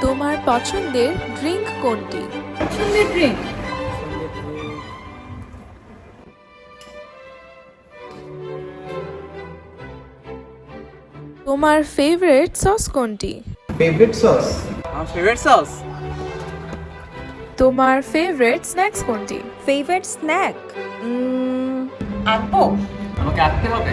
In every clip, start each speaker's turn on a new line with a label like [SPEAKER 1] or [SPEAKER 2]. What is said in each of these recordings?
[SPEAKER 1] তোমার পছন্দের ড্রিঙ্ক কোনটি?
[SPEAKER 2] পছন্দের ড্রিঙ্ক
[SPEAKER 1] তোমার ফেভারিট সস কোনটি?
[SPEAKER 3] Favorite sauce?
[SPEAKER 4] আমার ফেভারিট সস
[SPEAKER 1] তোমার ফেভারিট স্ন্যাক্স কোনটি?
[SPEAKER 2] ফেভারিট স্ন্যাক আঁকবো।
[SPEAKER 4] আমাকে আঁকতে হবে।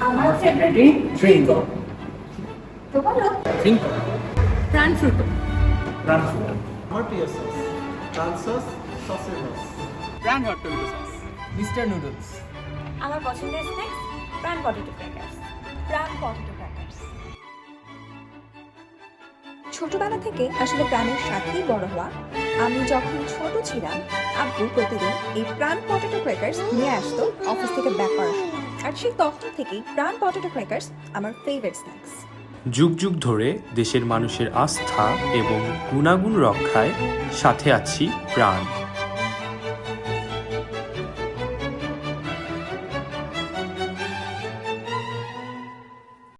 [SPEAKER 2] আমার ফেভারিট
[SPEAKER 3] Drink.
[SPEAKER 2] তো বলো।
[SPEAKER 4] ড্রিঙ্ক
[SPEAKER 2] প্রাণ ফ্রুটো।
[SPEAKER 3] আমার প্রিয় সস লাল সস সসের রস
[SPEAKER 4] প্রাণ hot tomato sauce mister noodles
[SPEAKER 2] আমার পছন্দের স্ন্যাক্স প্রাণ পটেটো ক্র্যাকারস। প্রাণ পটেটো ক্র্যাকারস। ছোটবেলা থেকে আসলে প্রাণের সাথেই বড় হওয়া। আমি যখন ছোট ছিলাম আব্বু প্রতিদিন এই প্রাণ পটেটো ক্র্যাকারস নিয়ে আসতো অফিস থেকে ব্যাক করার সময়। আর সেই তখন থেকেই প্রাণ পটেটো ক্র্যাকারস আমার ফেভারিট স্ন্যাক্স।
[SPEAKER 5] যুগ যুগ ধরে দেশের মানুষের আস্থা এবং গুণাগুণ রক্ষায় সাথে আছি প্রাণ।